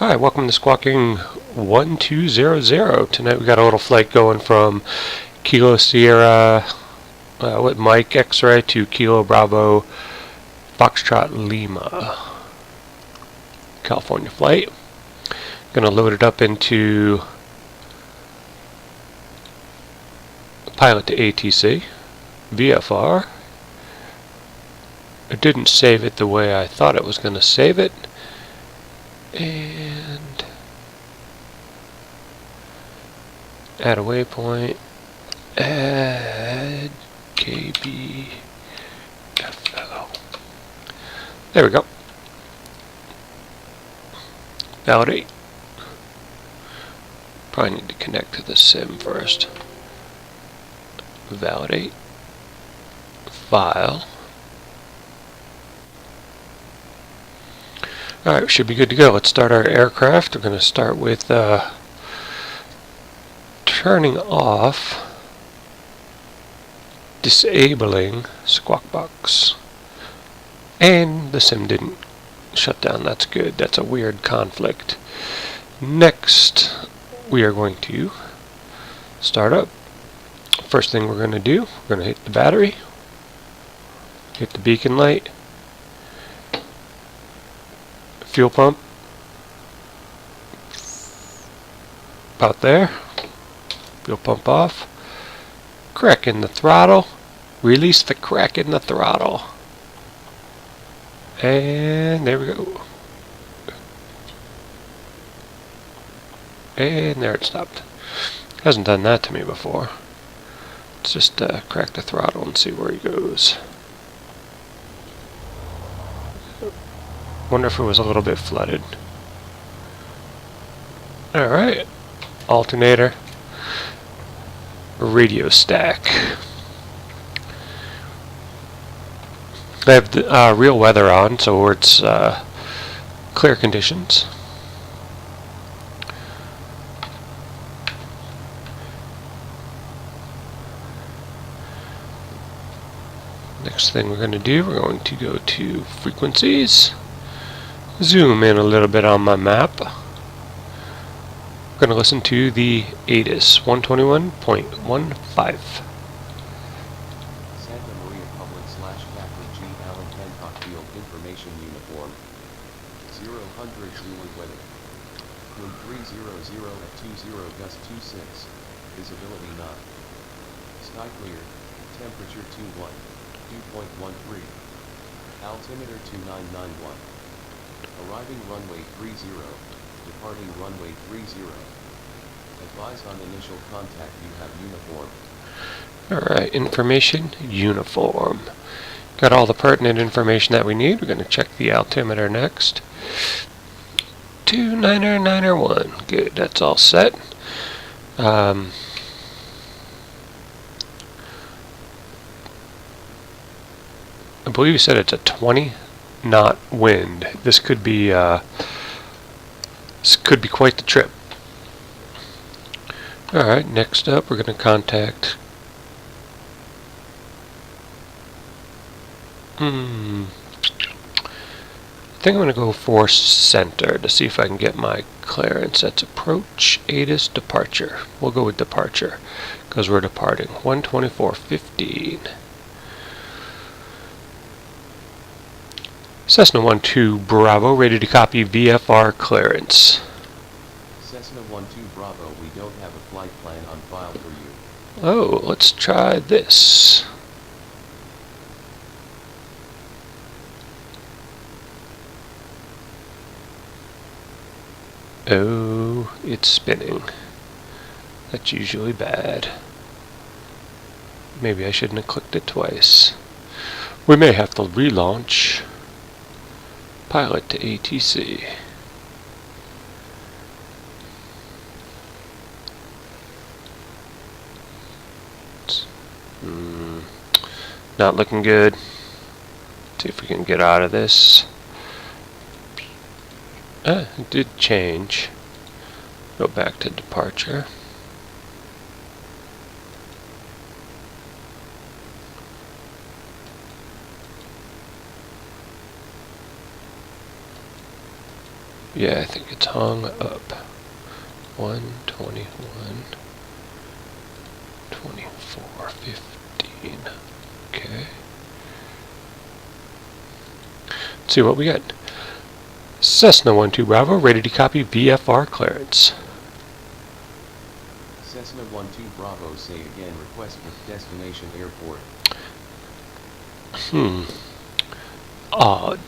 Hi, welcome to Squawking 1200. Tonight we got a little flight going from Kilo Sierra with Mike X-Ray to Kilo Bravo Foxtrot Lima. California flight. Gonna load it up into Pilot to ATC, VFR. It didn't save it the way I thought it was gonna save it. And add a waypoint, add KBFL. There we go. Validate. Probably need to connect to the sim first. Validate. File. Alright, we should be good to go. Let's start our aircraft. We're going to start with turning off, disabling Squawk Box. And the sim didn't shut down. That's good. That's a weird conflict. Next, we are going to start up. First thing we're going to do, we're going to hit the battery, hit the beacon light, fuel pump, about there, fuel pump off, crack in the throttle, release the crack in the throttle, and there we go, and there it stopped. Hasn't done that to me before. Let's just crack the throttle and see where he goes. Wonder if it was a little bit flooded. Alright. Alternator. Radio stack. I have the real weather on, so it's clear conditions. Next thing we're going to do, we're going to go to frequencies. Zoom in a little bit on my map. We're going to listen to the ATIS 121.15. Santa Maria Public / Captain G. Allen Hancock Field Information Uniform 000 weather. Wind 300 at 20 gust 26. Visibility 9. Sky clear. Temperature 2.13. Altimeter 2991. Arriving runway 30. Departing runway 30. Advise on initial contact, you have uniform. Alright, information, uniform. Got all the pertinent information that we need. We're going to check the altimeter next. 2991. Good, that's all set. I believe you said it's a 20-knot wind. This could be quite the trip. Alright, next up we're going to contact I think I'm going to go for center to see if I can get my clearance. That's approach, ATIS, departure. We'll go with departure because we're departing. 124.15. Cessna 12 Bravo, ready to copy VFR clearance. Cessna 12 Bravo, we don't have a flight plan on file for you. Oh, let's try this. Oh, it's spinning. That's usually bad. Maybe I shouldn't have clicked it twice. We may have to relaunch. Pilot to ATC. Not looking good. See if we can get out of this. It did change. Go back to departure. Yeah, I think it's hung up. 121, 24, 15. Okay. Let's see what we got. Cessna 12 Bravo, ready to copy VFR clearance. Cessna 12 Bravo, say again, request for destination airport. Odd.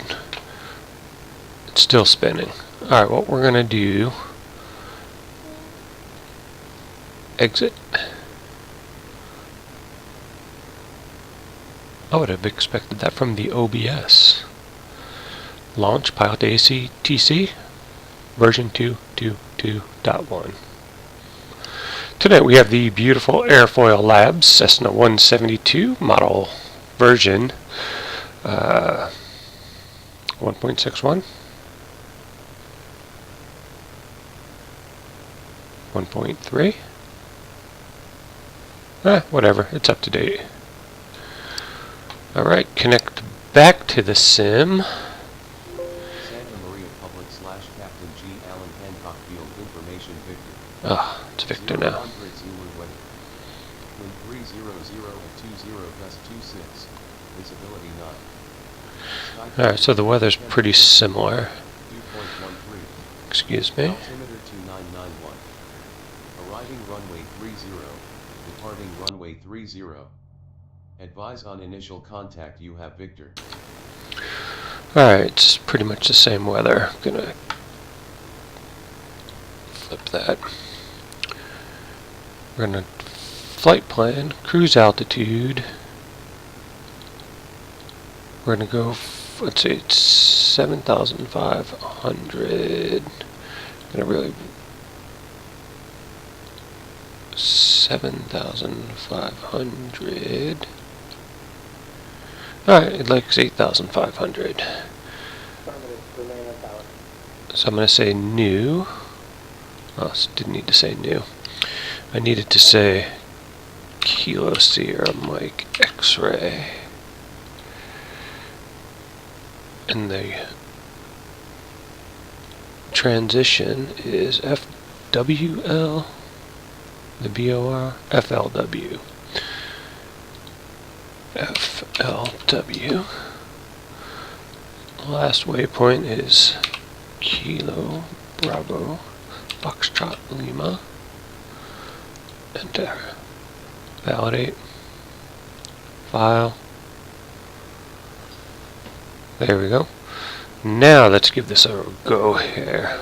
It's still spinning. Alright, what we're going to do... Exit. I would have expected that from the OBS. Launch Pilot ACTC version 2.2.1. Tonight we have the beautiful Airfoil Labs Cessna 172 model version 1.61, 1.3. Whatever, it's up to date. Alright, connect back to the sim. Santa Maria Public / Captain G. Allen Hancock Field Information Victor. Ah, it's Victor now. 000 Zulu weather. Wind 300 at 20 gust 26. Visibility 9. Alright, so the weather's pretty similar. 2.13. Excuse me. Altimeter 2991. Arriving runway 30. Departing runway 30. Advise on initial contact, you have Victor. Alright, it's pretty much the same weather. I'm gonna flip that. We're gonna flight plan, cruise altitude. We're gonna go, let's see, it's 7,500. Gonna really 7,500. Alright, it likes 8,500. So I'm going to say new. Oh, didn't need to say new. I needed to say Kilo Sierra Mike X-Ray. And the transition is FWL. The BOR, FLW. FLW. Last waypoint is Kilo Bravo Foxtrot Lima. Enter. Validate. File. There we go. Now let's give this a go here.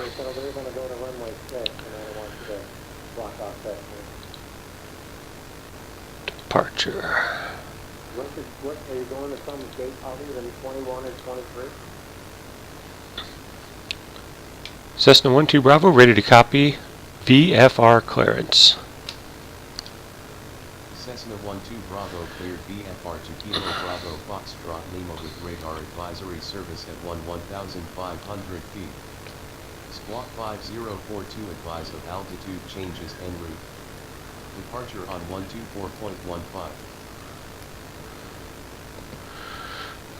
Departure. What are you going to some gate other than 21 and 23? Cessna 12 Bravo, ready to copy VFR clearance. Cessna 12 Bravo cleared VFR to Kilo Bravo Foxtrot Lima with radar advisory service at 1,500 feet. Squawk 5042 advise of altitude changes en route. Departure on 124.15.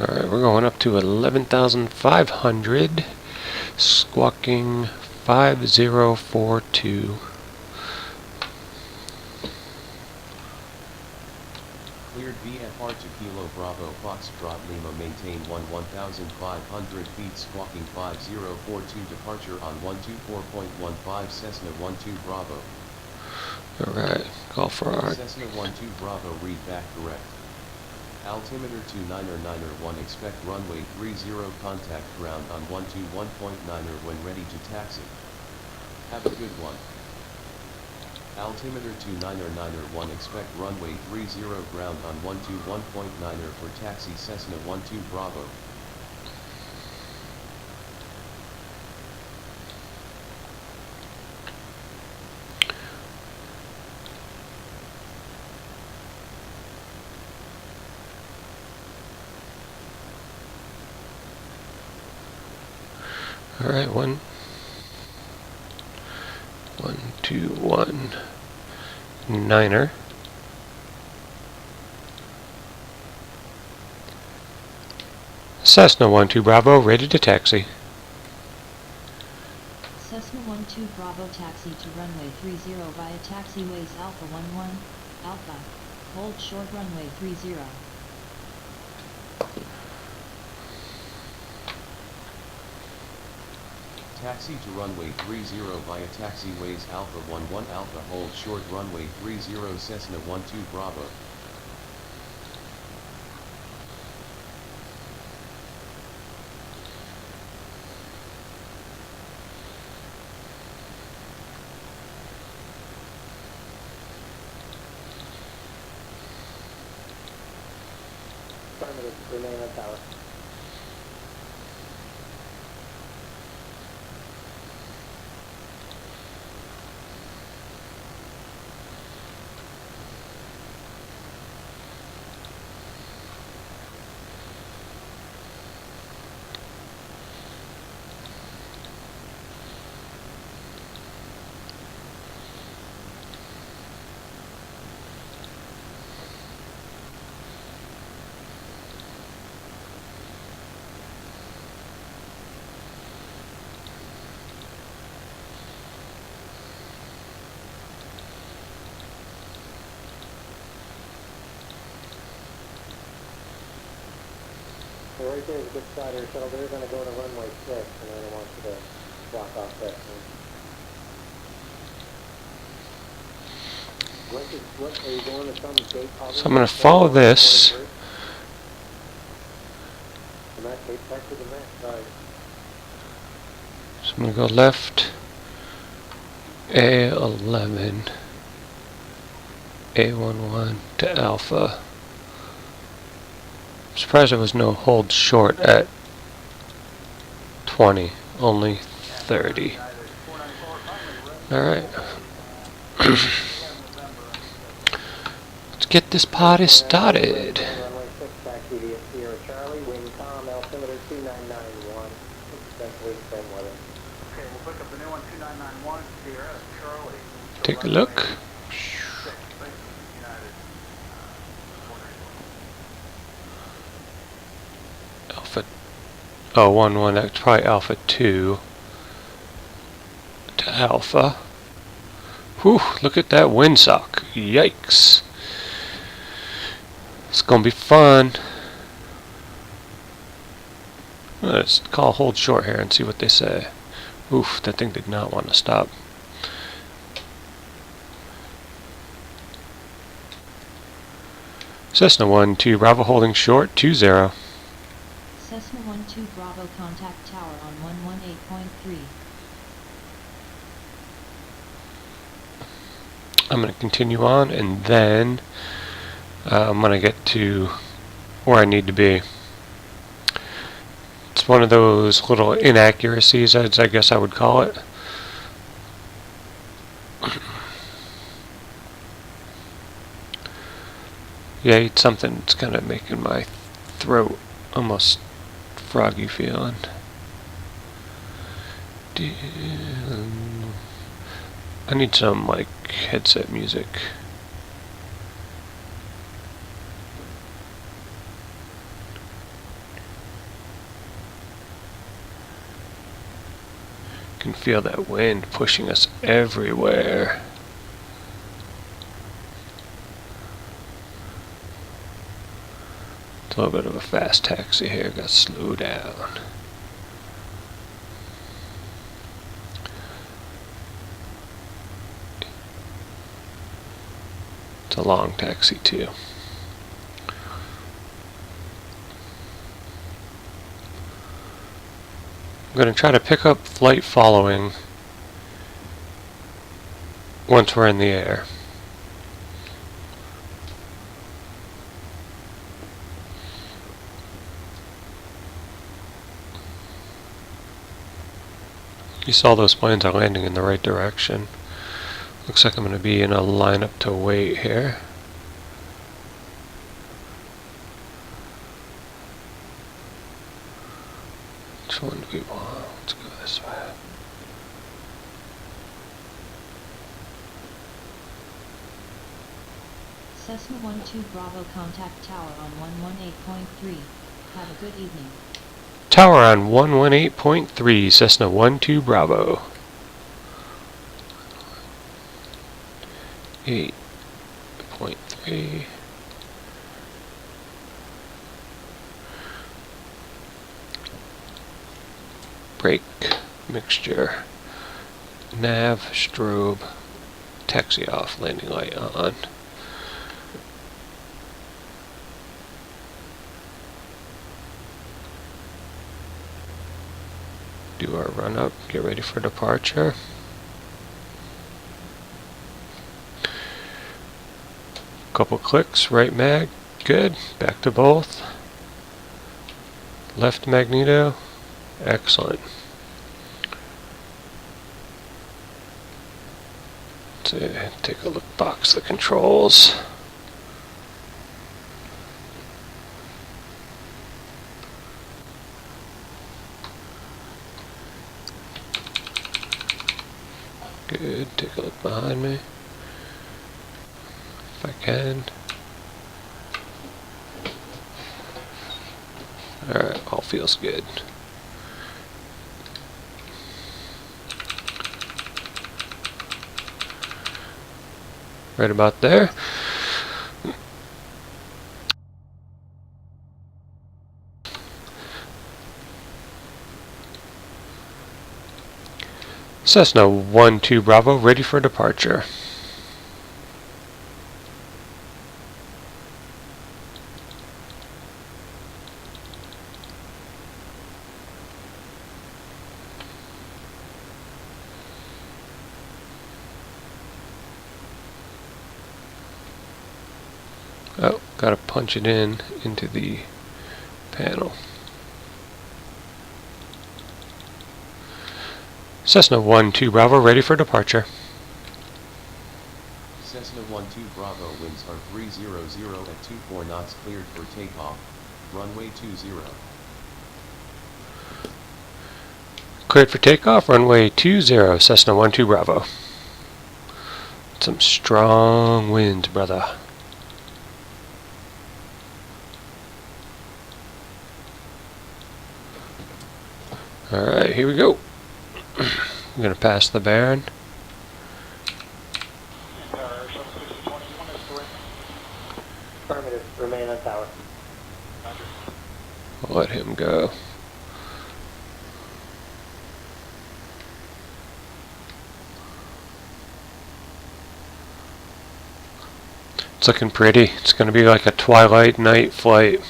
Alright, we're going up to 11,500. Squawking 5042. Cleared VFR to Kilo Bravo Foxtrot Lima, maintain 1,500 feet, squawking 5042, departure on 124.15. Cessna 12 Bravo. Alright, call for our... Cessna 12 Bravo, read back correct. Altimeter 299er1, expect runway 30, contact ground on 121.9er when ready to taxi. Have a good one. Altimeter 299er1, expect runway 30, ground on 121.9er for taxi. Cessna 12 Bravo. Alright, 1, 2, 1, 9er. Cessna 12 Bravo, ready to taxi. 12 Bravo taxi to runway 30 via taxiways Alpha 11, Alpha. Hold short runway 30. Taxi to runway 30 via taxiways Alpha 11 Alpha, hold short runway 30 Cessna 12 Bravo. Affirmative, remain on tower. So right there is a good spot here, shuttle. They're going to go to runway 6, and then I want you to block off that one. What, are you going to some gate? So I'm going to follow this. The Mac, gate back to the Mac, sorry. So I'm going to go left, A11, A11 to Alpha. I'm surprised there was no hold short at 20, only 30. Alright. Let's get this party started. Runway 6, taxi via Sierra Charlie, wind calm, altimeter 2991. Essentially same weather. Okay, we'll pick up the new one, 2991, Sierra Charlie. Take a look. Alpha. Oh, 1-1, that's probably Alpha 2 to Alpha. Whew, look at that windsock. Yikes. It's gonna be fun. Let's call hold short here and see what they say. Oof, that thing did not want to stop. Cessna 1-2 Bravo holding short 20. Cessna 12 Bravo contact tower on 118.3. I'm going to continue on, and then I'm going to get to where I need to be. It's one of those little inaccuracies, as I guess I would call it. Yeah, I ate something that's kind of making my throat almost froggy feeling. I need some, like, headset music. Can feel that wind pushing us everywhere. It's a little bit of a fast taxi here, got to slow down. It's a long taxi too. I'm going to try to pick up flight following once we're in the air. You saw those planes are landing in the right direction. Looks like I'm going to be in a lineup to wait here. Which one do we want? Let's go this way. Cessna 12 Bravo contact tower on 118.3. Have a good evening. Tower on 118.3, Cessna 12 Bravo. 8.3. Brake mixture. Nav, strobe, taxi off, landing light on. Do our run up, get ready for departure. Couple clicks, right mag, good. Back to both. Left magneto, excellent. Take a look, box the controls. Good, take a look behind me. If I can. Alright, all feels good. Right about there. Cessna 1-2 Bravo, ready for departure. Oh, gotta punch it into the panel. Cessna 1-2 Bravo, ready for departure. Cessna 1-2 Bravo, winds are 300 at 24 knots, cleared for takeoff. Runway 20. Cleared for takeoff, runway 20, Cessna 1-2 Bravo. Some strong winds, brother. Alright, here we go. I'm going to pass the Baron. Affirmative, remain on tower. I'll let him go. It's looking pretty. It's going to be like a twilight night flight.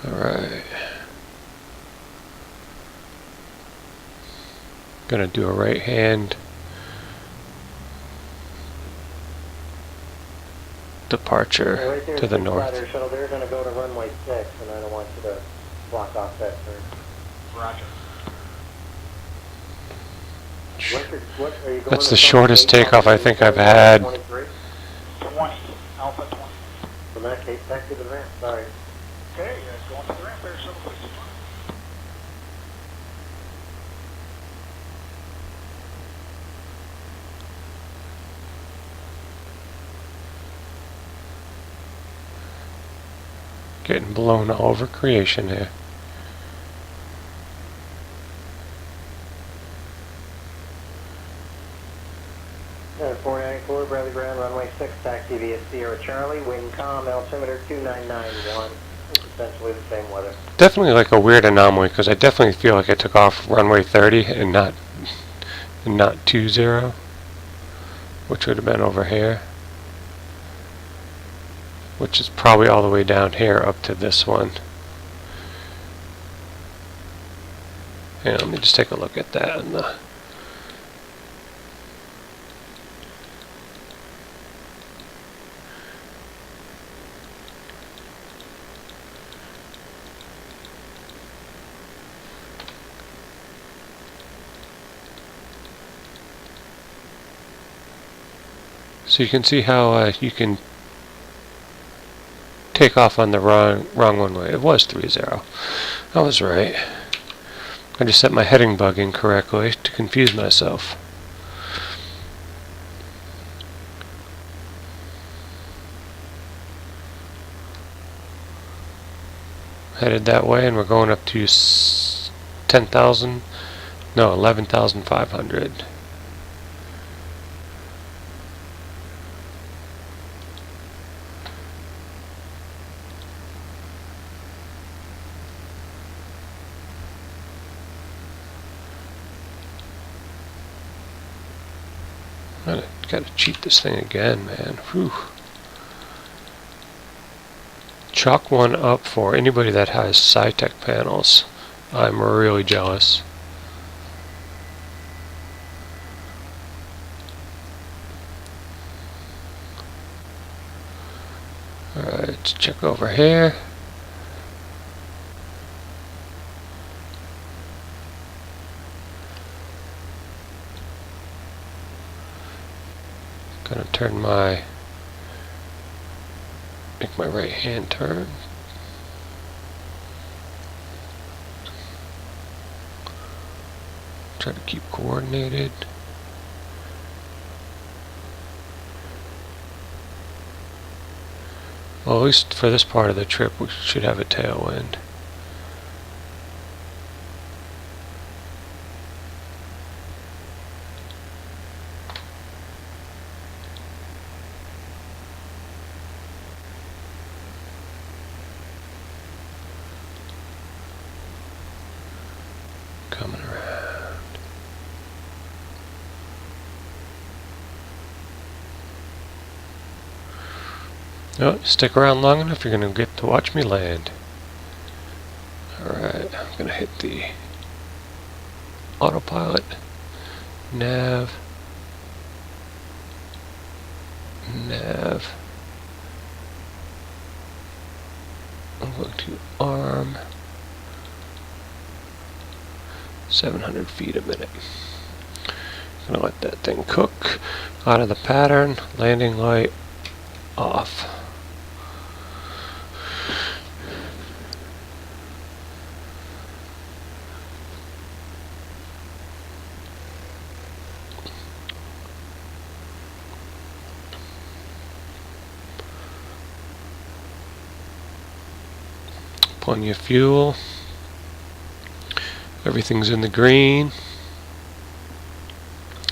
Alright. Gonna do a right hand departure Right there, to the Six north. Rider shuttle, they're going to go to runway 6, and I don't want you to block off that turn. Roger. What are you going That's to the front shortest gate? takeoff I think I've had. 23? 20, Alpha 20. In that case, back to the ramp, sorry. Okay, going to the ramp there, 765. Getting blown all over creation here. Uh, 494, Bradley Ground, runway 6, taxi via Sierra Charlie, wind calm, altimeter 2991. It's essentially the same weather. Definitely like a weird anomaly because I definitely feel like I took off runway 30 and not 20, which would have been over here, which is probably all the way down here up to this one. Yeah, let me just take a look at that. And so you can see how you can take off on the wrong one way. It was 30. I was right. I just set my heading bug incorrectly to confuse myself. headed that way, and we're going up to 10,000. No, 11,500. Gotta cheat this thing again, man. Whew. Chalk one up for anybody that has SciTech panels. I'm really jealous. Alright, let's check over here. Gonna turn make my right hand turn. Try to keep coordinated. Well, at least for this part of the trip, we should have a tailwind. Coming around. No, stick around long enough, you're going to get to watch me land. Alright, I'm going to hit the autopilot, nav, I'm going to arm, 700 feet a minute. I'm going to let that thing cook out of the pattern, landing light off. Plenty of fuel. Everything's in the green.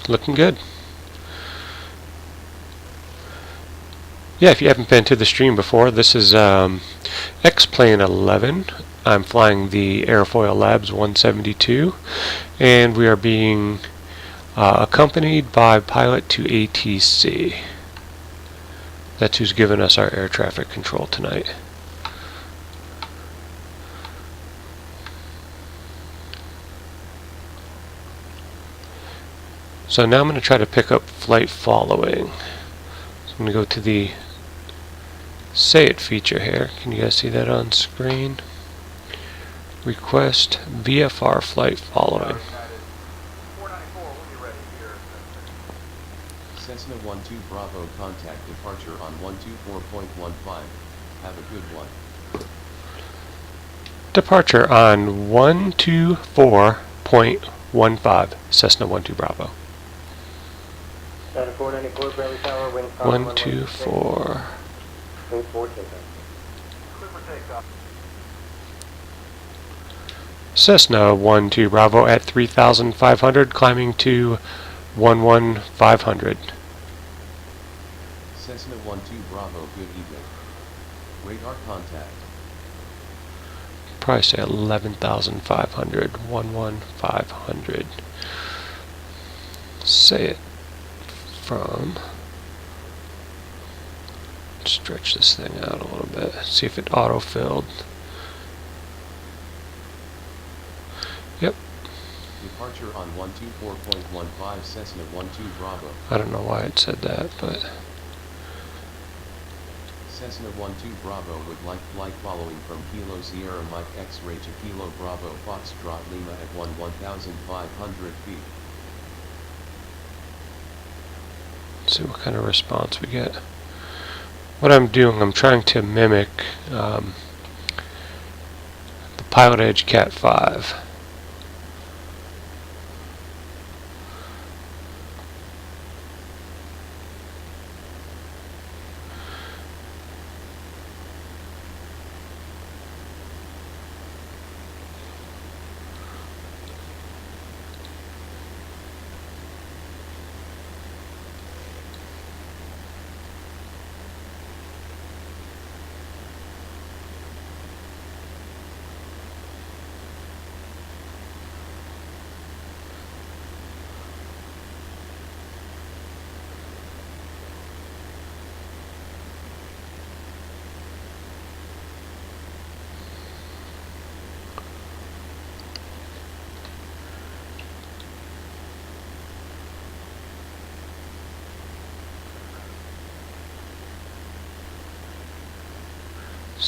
Looking good. Yeah, if you haven't been to the stream before, this is X-Plane 11. I'm flying the Airfoil Labs 172, and we are being accompanied by pilot to ATC. That's who's given us our air traffic control tonight. So now I'm going to try to pick up flight following. So I'm going to go to the Say It feature here. Can you guys see that on screen? Request VFR flight following. 494, we'll be ready here. Cessna 12 Bravo contact departure on 124.15. Have a good one. Departure on 124.15. Cessna 12 Bravo. Center 494, Bradley Tower, wind calm. 124. Wind 4 takeoff. Clear for takeoff. Cessna 12 Bravo at 3,500, climbing to 11,500. Cessna 12 Bravo, good evening. Radar contact. Probably say 11,500, 11,500. Say it from. Stretch this thing out a little bit. See if it auto-filled. Yep. Departure on 124.15 Cessna 12 Bravo. I don't know why it said that, but Cessna 12 Bravo would like flight following from Kilo Sierra Mike X-ray to Kilo Bravo Foxtrot Lima at 1,500 feet. let's see what kind of response we get. What I'm doing, I'm trying to mimic the Pilot Edge Cat 5.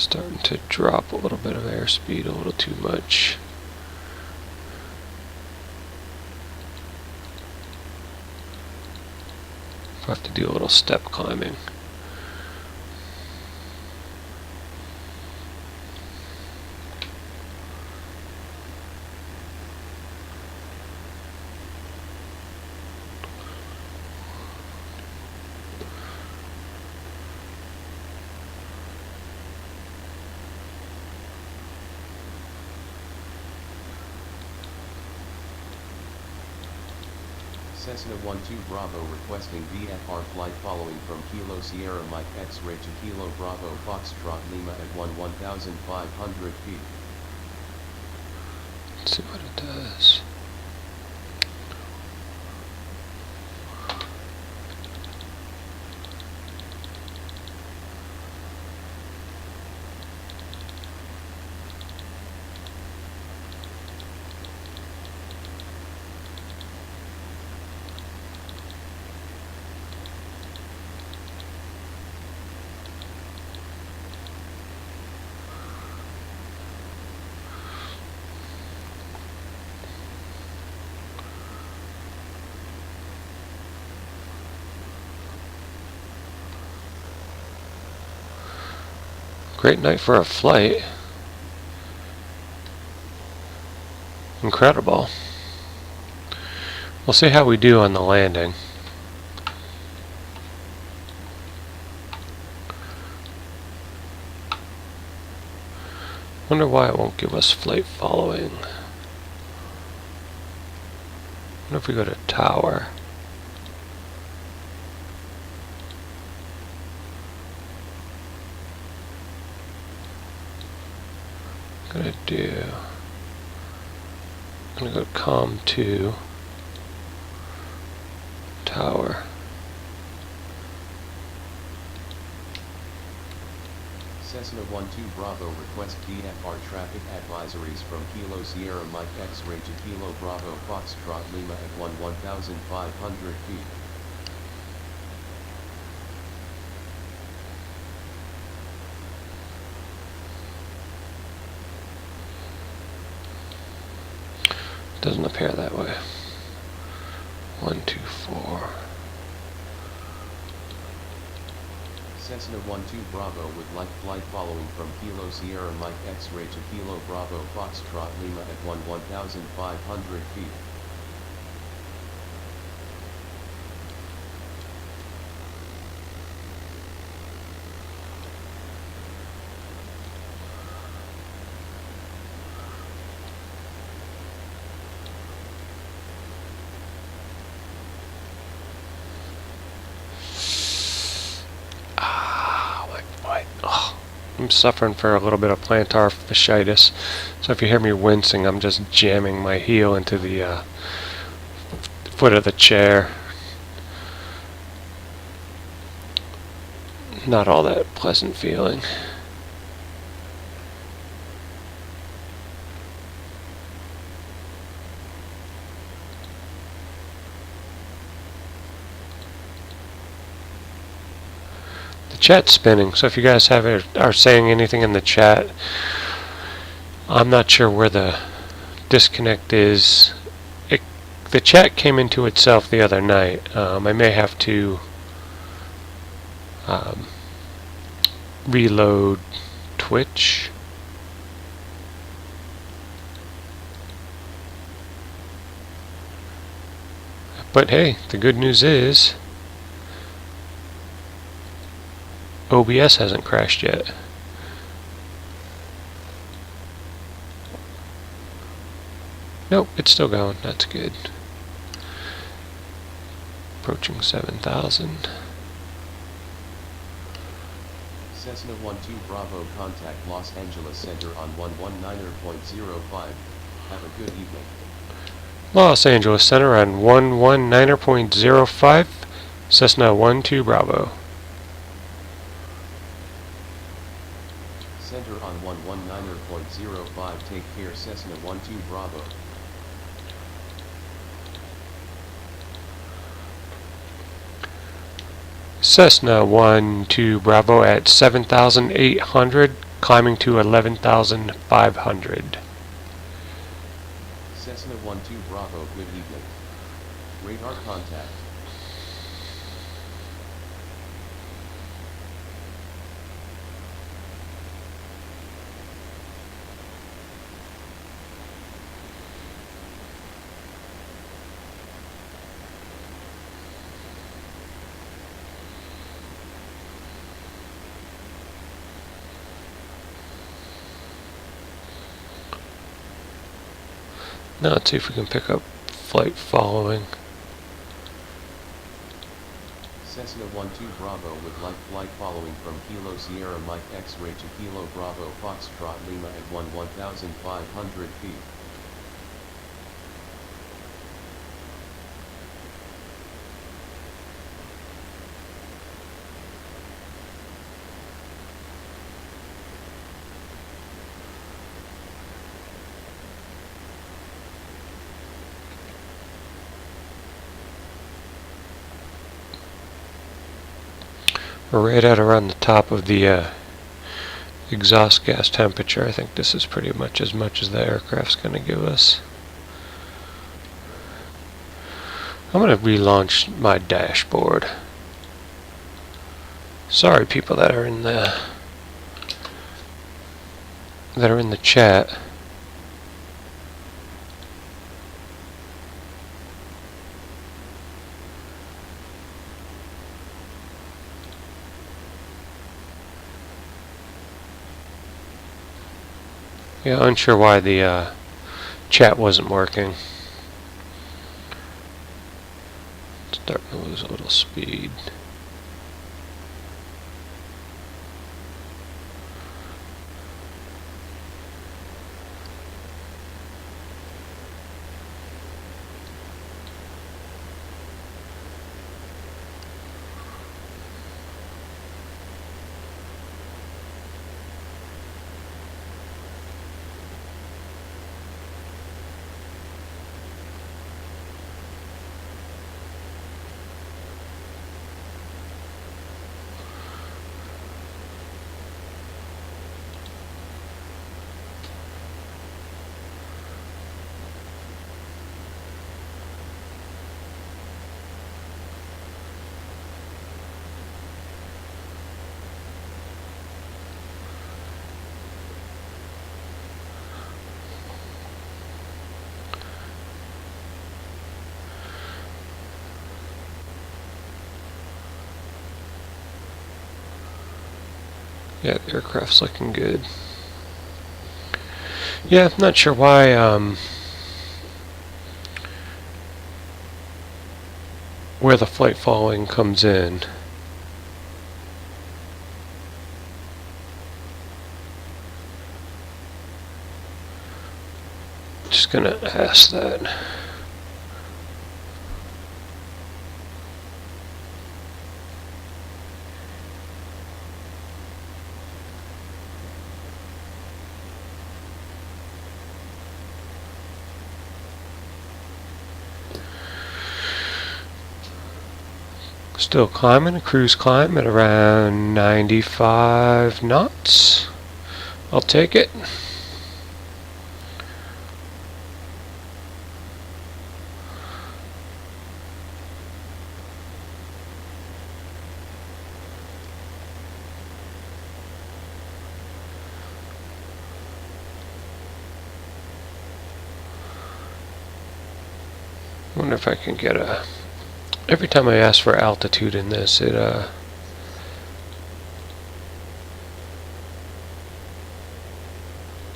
Starting to drop a little bit of airspeed, a little too much. I'll have to do a little step climbing. Cessna 12 Bravo requesting VFR flight following from Kilo Sierra Mike X-ray to Kilo Bravo Foxtrot Lima at 1,500 feet. Let's see what it does. Great night for a flight. Incredible. We'll see how we do on the landing. Wonder why it won't give us flight following. Wonder if we go to tower. I'm gonna go COM 2 tower. Cessna 12 Bravo request VFR traffic advisories from Kilo Sierra Mike X-ray to Kilo Bravo Foxtrot Lima at 1,500 feet. Doesn't appear that way. 1, 2, 4. Cessna 12 Bravo would like flight following from Kilo Sierra Mike X-ray to Kilo Bravo Foxtrot Lima at 1,500 feet. I'm suffering for a little bit of plantar fasciitis, so if you hear me wincing, I'm just jamming my heel into the foot of the chair. Not all that pleasant feeling. Chat's spinning, so if you guys are saying anything in the chat, I'm not sure where the disconnect is. The chat came into itself the other night. I may have to reload Twitch. But hey, the good news is OBS hasn't crashed yet. Nope, it's still going. That's good. Approaching 7,000. Cessna 12 Bravo contact Los Angeles Center on 119.05. Have a good evening. Los Angeles Center on 119.05. Cessna 12 Bravo. Center on 119.05. Take care Cessna 12 Bravo. Cessna 12 Bravo at 7,800. climbing to 11,500. Cessna 12 Bravo, good evening. Radar contact. Now let's see if we can pick up flight following. Cessna 12 Bravo with light flight following from Kilo Sierra Mike X-ray to Kilo Bravo Foxtrot Lima at 1,500 feet. We're right at around the top of the exhaust gas temperature. I think this is pretty much as the aircraft's going to give us. I'm going to relaunch my dashboard. Sorry, people that are in the chat. Yeah, unsure why the chat wasn't working. Starting to lose a little speed. Yeah, the aircraft's looking good. Yeah, I'm not sure why where the flight following comes in. Just gonna ask that. Still climbing, a cruise climb at around 95 knots. I'll take it. Wonder if I can get a... Every time I ask for altitude in this, it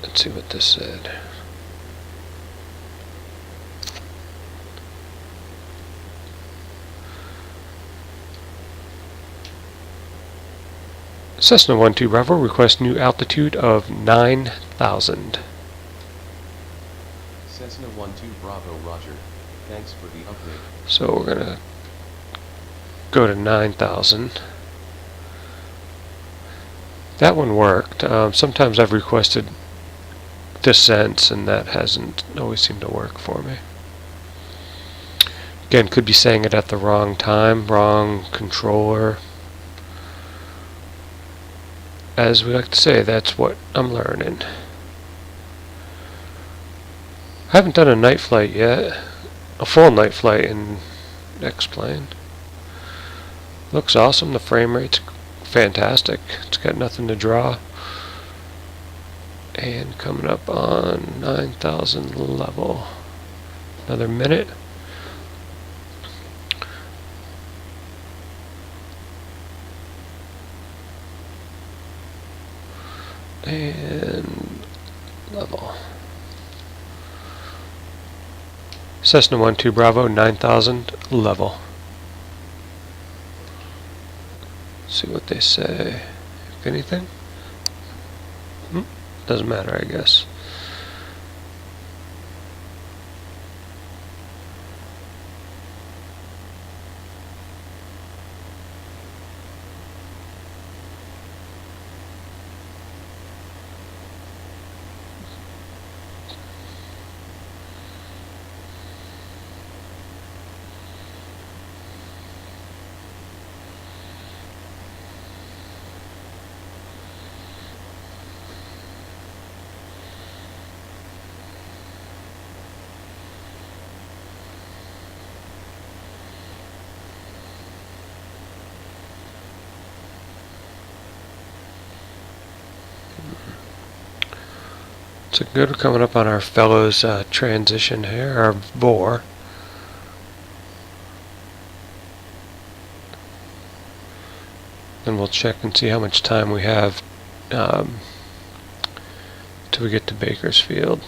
let's see what this said. Cessna 12 Bravo requests new altitude of 9,000. Cessna 12 Bravo, Roger. Thanks for the update. So we're gonna go to 9,000. That one worked. Sometimes I've requested descents and that hasn't always seemed to work for me. Again, could be saying it at the wrong time, wrong controller. as we like to say, that's what I'm learning. I haven't done a night flight yet, a full night flight in X-Plane. Looks awesome, the frame rate's fantastic, it's got nothing to draw. And coming up on 9,000 level. Another minute. And level. Cessna 12 Bravo, 9,000 level. See what they say. If anything. Doesn't matter, I guess. So good, we're coming up on our fellows transition here, our VOR. Then we'll check and see how much time we have till we get to Bakersfield.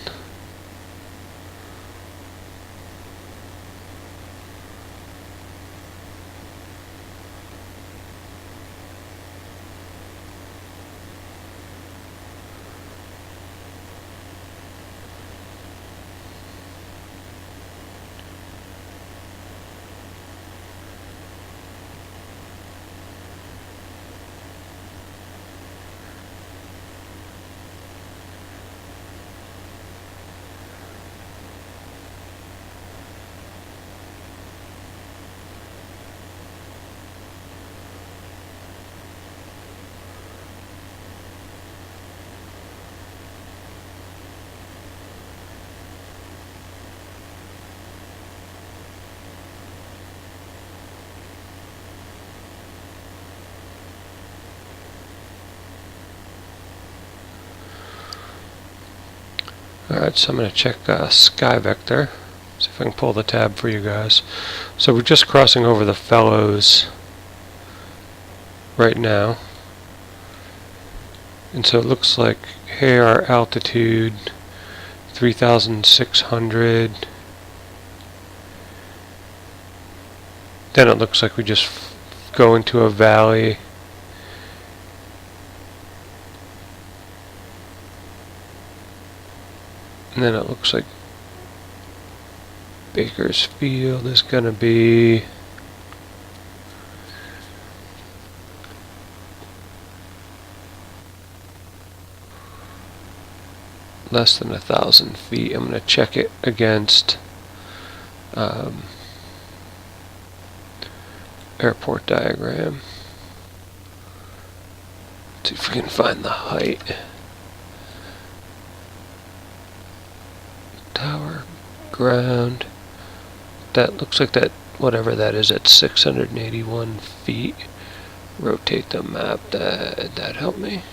Alright, so I'm going to check SkyVector, see if I can pull the tab for you guys. So we're just crossing over the Fellows right now. And so it looks like here our altitude 3,600. Then it looks like we just go into a valley. And then it looks like Bakersfield is going to be less than 1,000 feet. I'm going to check it against airport diagram. See if we can find the height. Tower, ground. That looks like that, whatever that is, at 681 feet. Rotate the map. That helped me.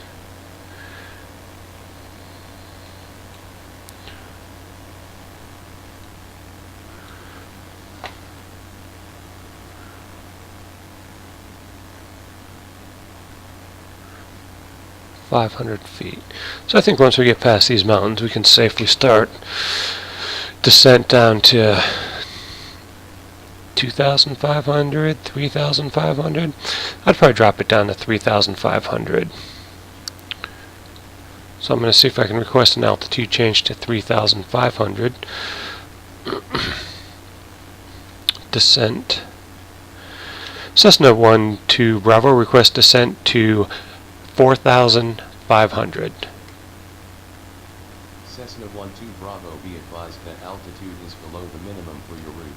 .500 feet. So I think once we get past these mountains, we can safely start descent down to 2,500, 3,500. I'd probably drop it down to 3,500. So I'm going to see if I can request an altitude change to 3,500. Descent. Cessna 12 Bravo, request descent to 4,500. Cessna 12 Bravo, be advised that altitude is below the minimum for your route.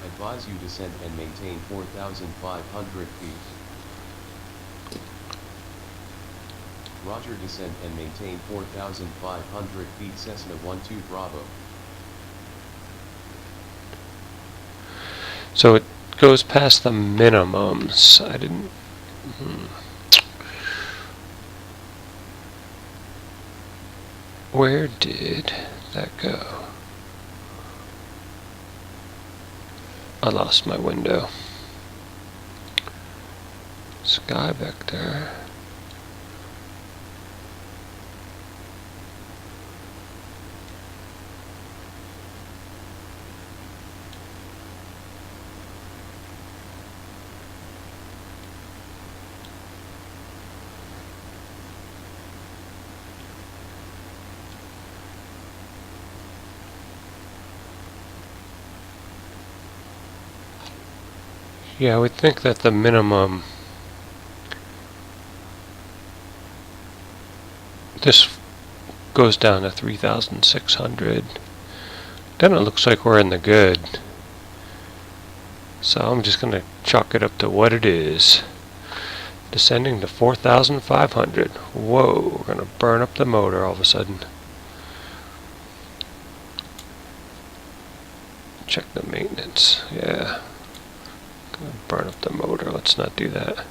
Advise you descend and maintain 4,500 feet. Roger, descend and maintain 4,500 feet Cessna 12 Bravo. So it goes past the minimums. I didn't... Where did that go? I lost my window. Sky vector. Yeah, I would think that the minimum... This goes down to 3,600. Then it looks like we're in the good. So I'm just going to chalk it up to what it is. Descending to 4,500. Whoa, we're going to burn up the motor all of a sudden. Check the maintenance. Yeah. Going to burn up the motor. Let's not do that.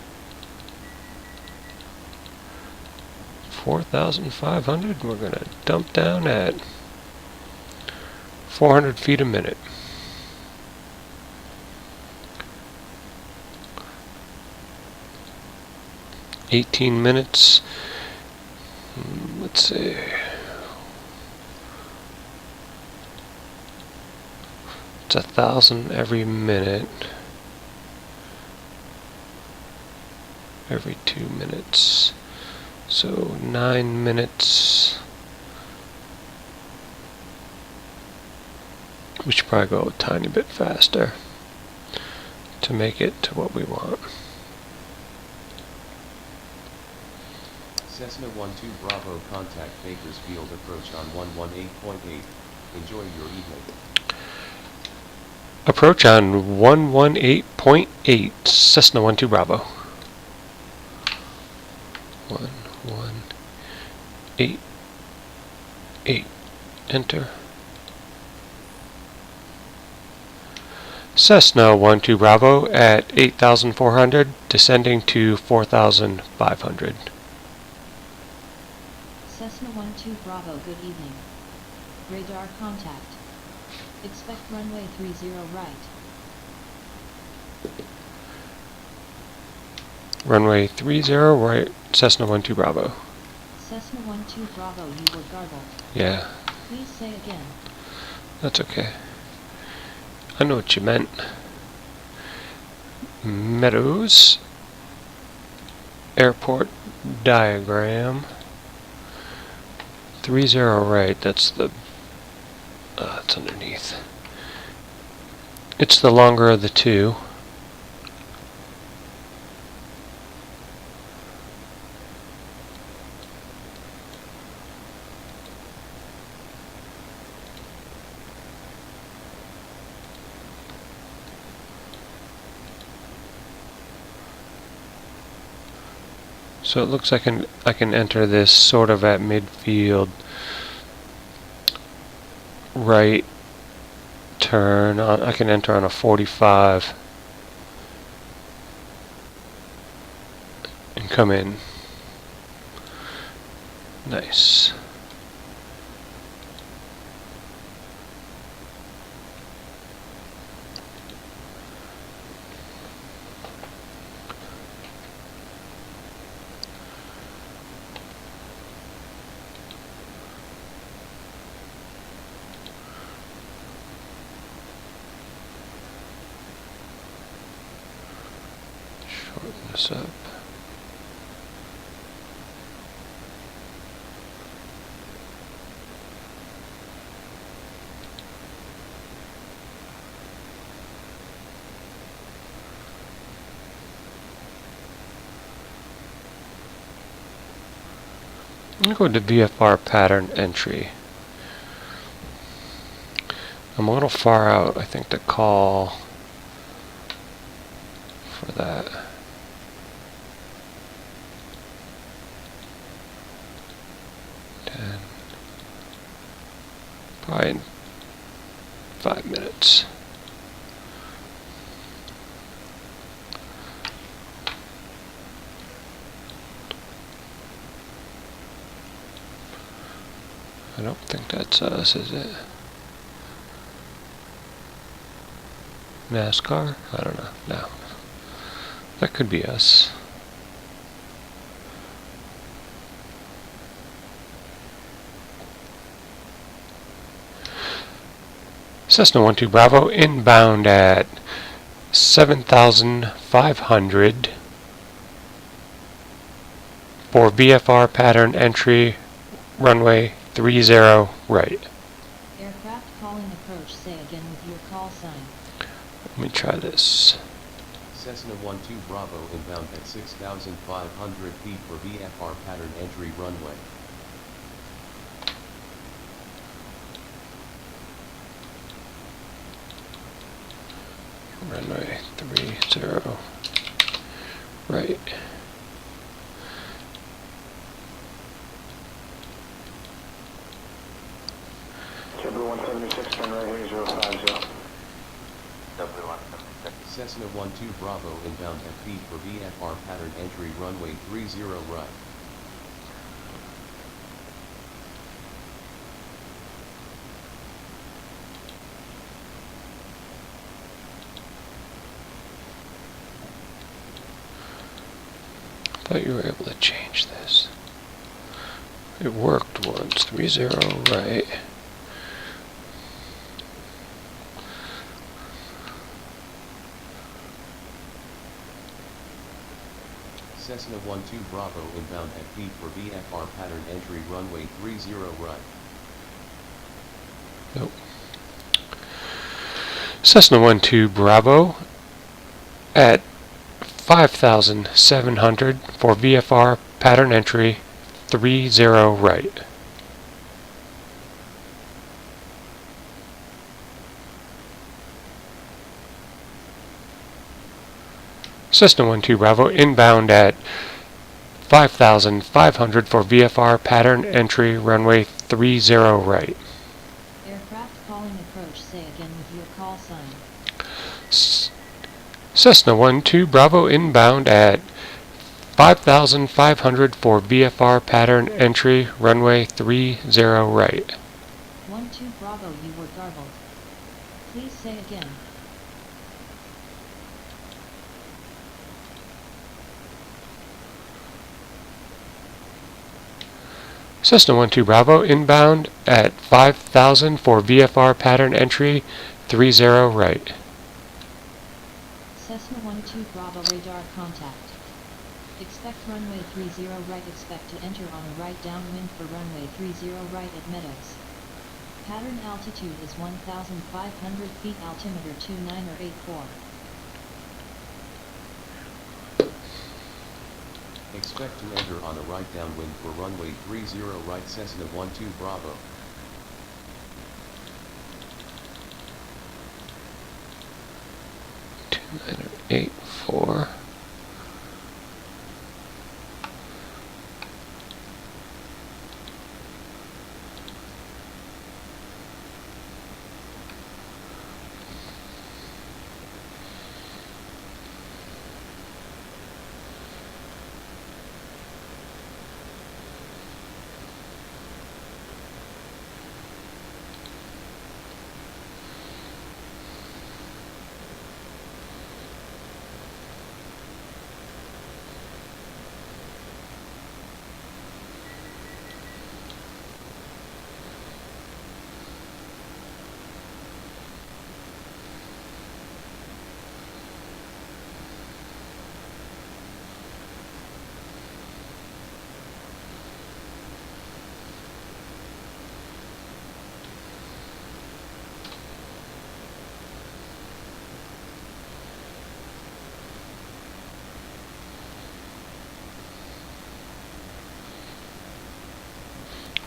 4,500. We're going to dump down at 400 feet a minute. $18 minutes. Let's see. It's 1,000 every minute. Every 2 minutes. So 9 minutes. We should probably go a tiny bit faster to make it to what we want. Cessna 12 Bravo, contact Bakersfield, approach on 118.8. Enjoy your evening. Approach on 118.8, Cessna 12 Bravo. 118.8. Enter. Cessna 12 Bravo at 8,400, descending to 4,500. Cessna 12 Bravo, good evening. Radar contact. Expect runway 30 right. Runway 30 right, Cessna 12 Bravo. Cessna 12 Bravo, you were garbled. Yeah, Please say again. that's okay. I know what you meant. Meadows. Airport diagram. 30 right, that's the... it's underneath. It's the longer of the two. So it looks like I can enter this sort of at midfield. Right turn. I can enter on a 45 and come in. Nice. Shorten this up. I'm going to go to VFR pattern entry. I'm a little far out, I think, to call for that. Probably in 5 minutes. I don't think that's us, is it? NASCAR? I don't know. No. That could be us. Cessna 12 Bravo inbound at 7,500 for VFR pattern entry runway 30 right. Aircraft calling approach, say again with your call sign. Let me try this. Cessna 12 Bravo inbound at 6,500 feet for VFR pattern entry runway. Runway 30 right. W176, turn right here, 050. Cessna 12 Bravo inbound at feet for VFR pattern entry runway 30 right. I thought you were able to change this. It worked once. 30 right. Cessna 12 Bravo inbound at feet for VFR pattern entry runway 30 right. Nope. Cessna 12 Bravo at 5,700 for VFR pattern entry 30 right. Cessna 12 Bravo inbound at 5,500 for VFR pattern entry runway 30 right. Aircraft calling approach, say again with your call sign. Cessna 12 Bravo inbound at 5,500 for VFR pattern entry runway 30 right. 12 Bravo, you were garbled. Please say again. Cessna 12 Bravo inbound at 5,000 for VFR pattern entry 30 right. Cessna 12 Bravo radar contact. Expect runway 30 right. Expect to enter on a right downwind for runway 30 right at Meadows. Pattern altitude is 1,500 feet. Altimeter 2984. Expect to enter on a right downwind for runway 30 right. Cessna 12 Bravo. Eight four.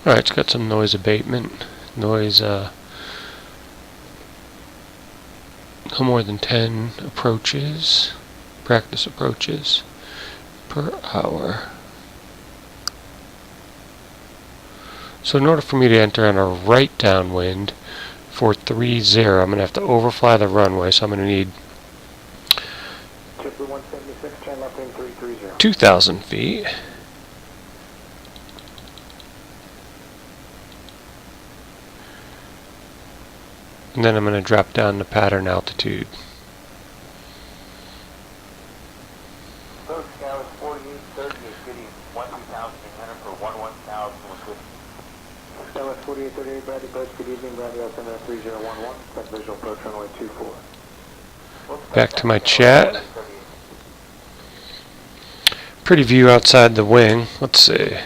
Alright, it's got some noise abatement. Noise, no more than 10 approaches, practice approaches per hour. So in order for me to enter on a right downwind for 30, I'm going to have to overfly the runway, so I'm going to need Chipper 176, turn left wing 330. 2,000 feet. And then I'm going to drop down to pattern altitude. Coast Scout 4830 is getting 1,800 for 11,000 with good. Scout 4838, Bradley Bush, good evening, Bradley altimeter 3011, expect visual approach runway 24. Back to my chat. Pretty view outside the wing. Let's see.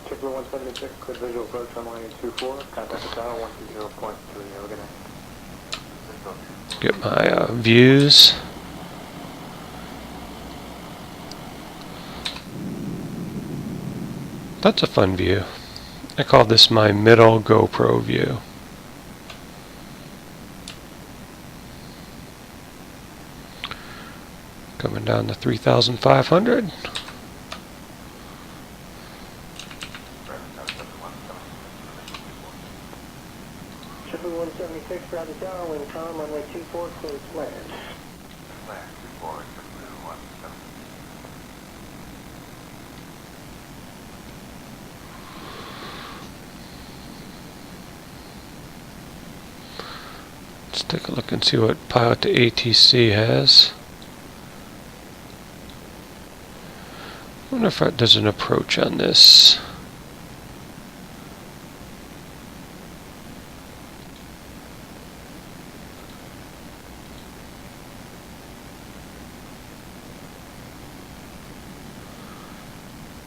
Chipper 176, clear visual approach runway 24, contact the tower 120.3, we're gonna. Get my views. That's a fun view. I call this my middle GoPro view. Coming down to 3,500. Chipper 176, Bradley Tower, wind calm, runway 24, clear land. Let's take a look and see what pilot to ATC has. I wonder if there's an approach on this.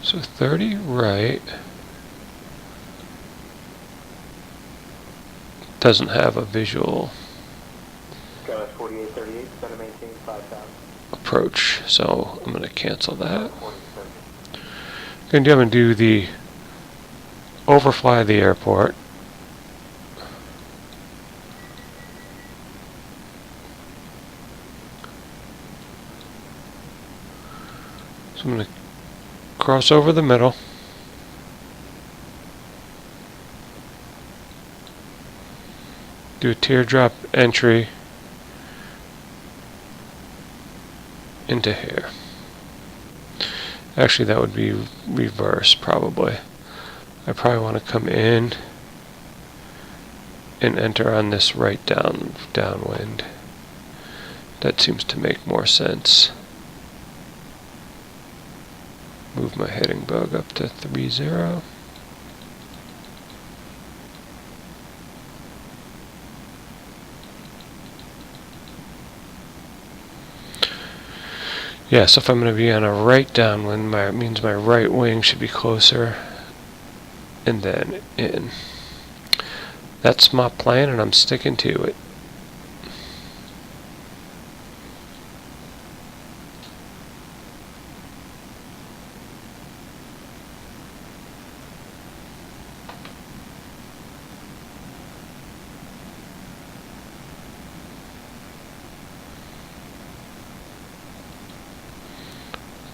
So 30 right. Doesn't have a visual Skyline 4838, center maintain 5,000. approach, so I'm going to cancel that. 4030. I'm going to do the overfly the airport. So I'm going to cross over the middle. Do a teardrop entry into here. Actually, that would be reverse, probably. I probably want to come in and enter on this right downwind. That seems to make more sense. Move my heading bug up to 30. Yeah, so if I'm going to be on a right downwind, it means my right wing should be closer, and then in. That's my plan, and I'm sticking to it.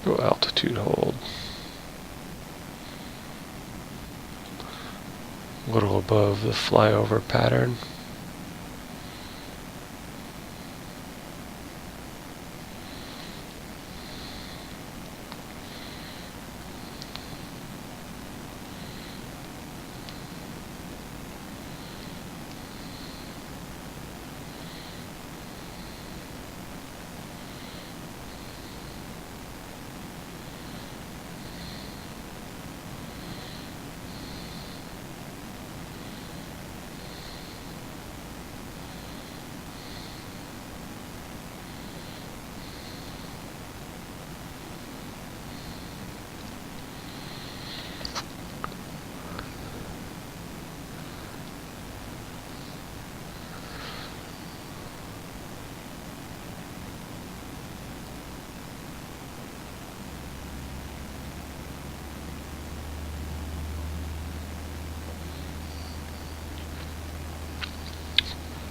Go altitude hold. A little above the flyover pattern.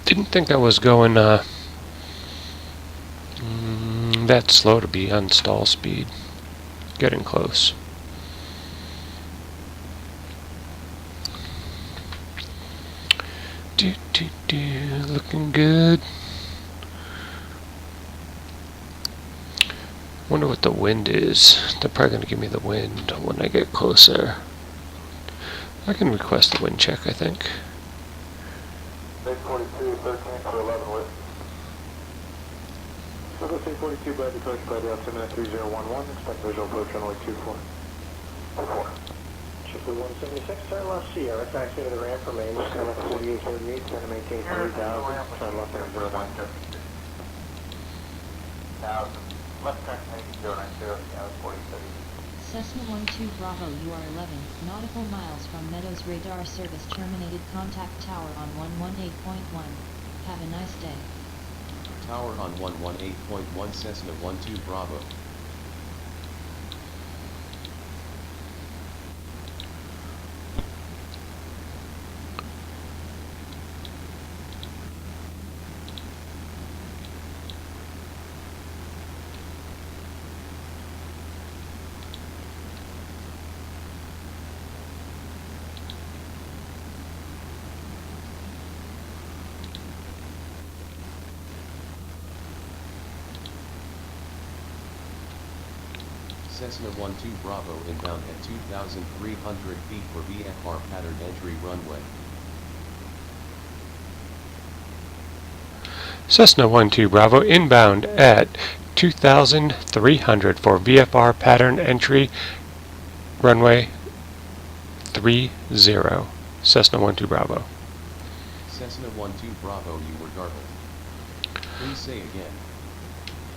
Didn't think I was going that slow to be on stall speed. Getting close. Looking good. Wonder what the wind is. They're probably going to give me the wind when I get closer. I can request the wind check, I think. Base 42, 13 for 11 with. Circle C42, Bradley approach by the altimeter 3011, expect visual approach runway 24. 24. Triple 176, turn left Sierra, taxi to the ramp for main, turn left 4838, turn to maintain 3000, turn left turn 090. 1000, left turn 090, yeah, 4030. Cessna 12 Bravo, you are 11 nautical miles from Meadows. Radar service terminated. Contact tower on 118.1. Have a nice day. Tower on 118.1 Cessna 12 Bravo. Cessna 12 Bravo inbound at 2,300 feet for VFR pattern entry runway. Cessna 12 Bravo inbound at 2,300 for VFR pattern entry runway 30. Cessna 12 Bravo. Cessna 12 Bravo, you were garbled. Please say again.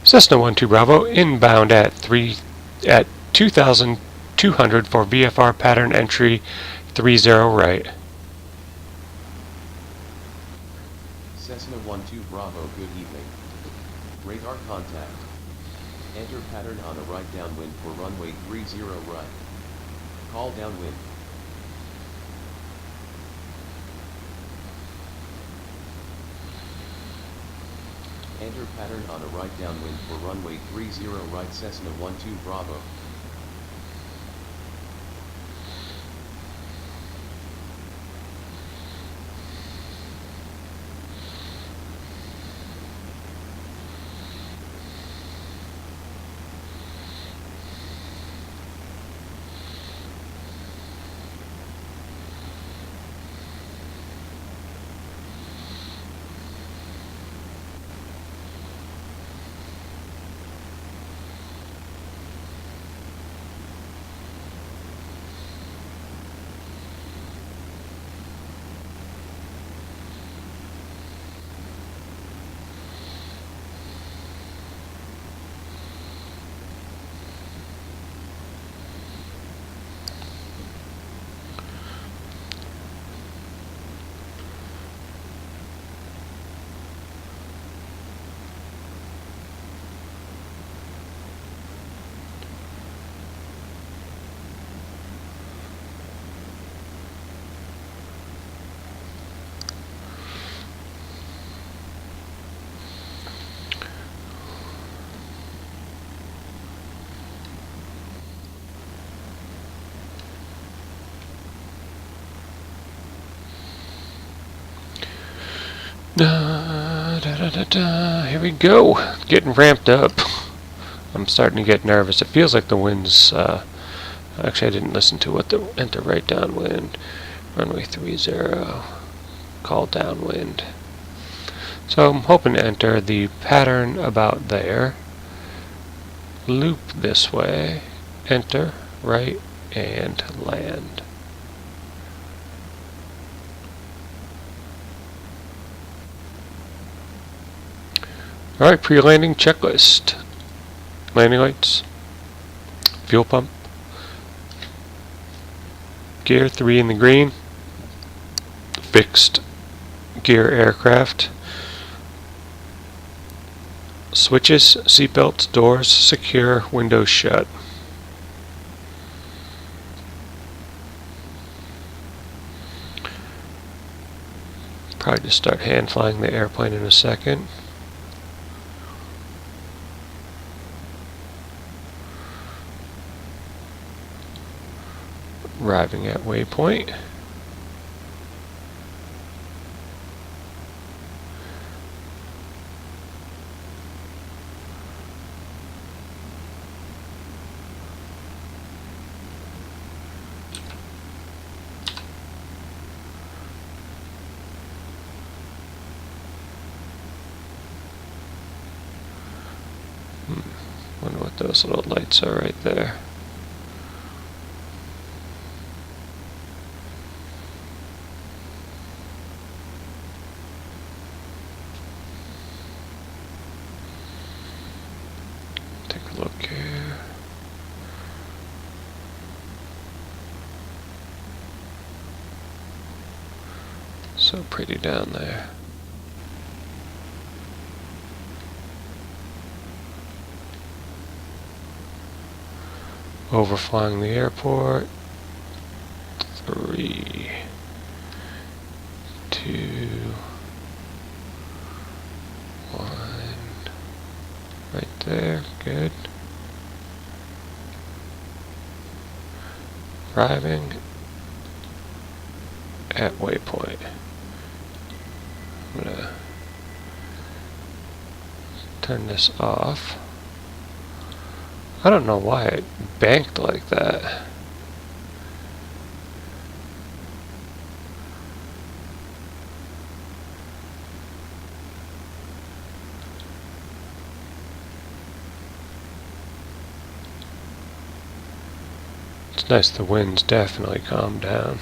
Cessna 12 Bravo inbound at 2,200 for VFR pattern entry 30 right. Cessna 12 Bravo, good evening. Radar contact. Enter pattern on a right downwind for runway 30 right. Call downwind. Enter pattern on a right downwind for runway 30 right Cessna 12 Bravo. Here we go. Getting ramped up. I'm starting to get nervous. It feels like the wind's... actually, I didn't listen to what the... Enter right downwind. Runway 30. Call downwind. So I'm hoping to enter the pattern about there. Loop this way. Enter, right, and land. Alright, pre-landing checklist. Landing lights. Fuel pump. Gear 3 in the green. Fixed gear aircraft. Switches, seatbelts, doors secure, windows shut. Probably just start hand flying the airplane in a second. Arriving at waypoint. those little lights are right there. Take a look here. So pretty down there. Overflying the airport. 3, 2, 1. Right there, good. Arriving at waypoint. I'm gonna turn this off. I don't know why it banked like that. It's nice the wind's definitely calmed down.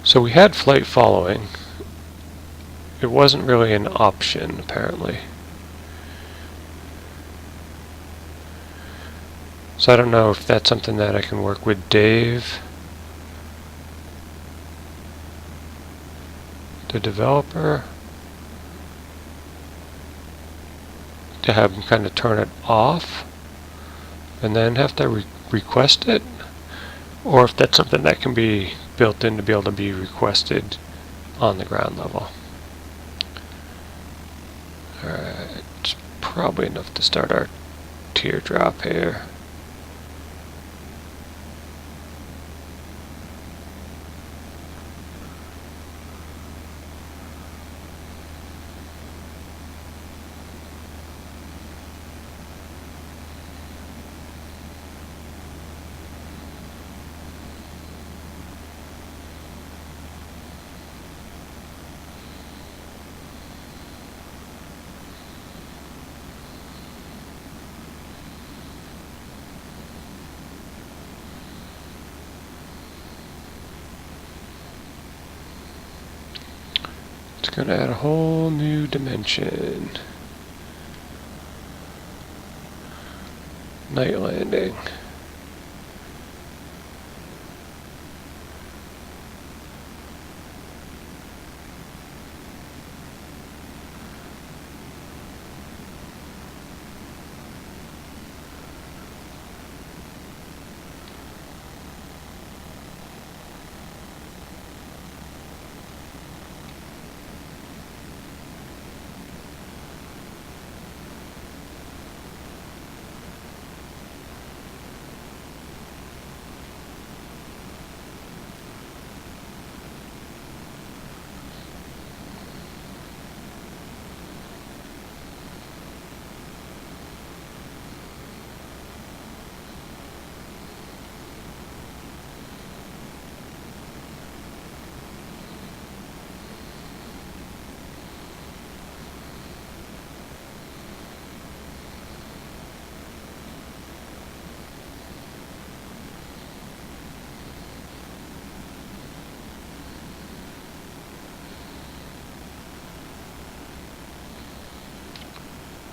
So we had flight following. It wasn't really an option, apparently. So I don't know if that's something that I can work with Dave, the developer, to have him kind of turn it off and then have to request it, or if that's something that can be built in to be able to be requested on the ground level. Alright, it's probably enough to start our teardrop here. It's gonna add a whole new dimension. Night landing.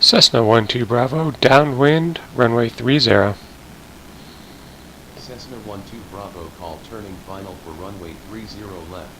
Cessna 12 Bravo, downwind, runway 30. Cessna 12 Bravo, call turning final for runway 30 left.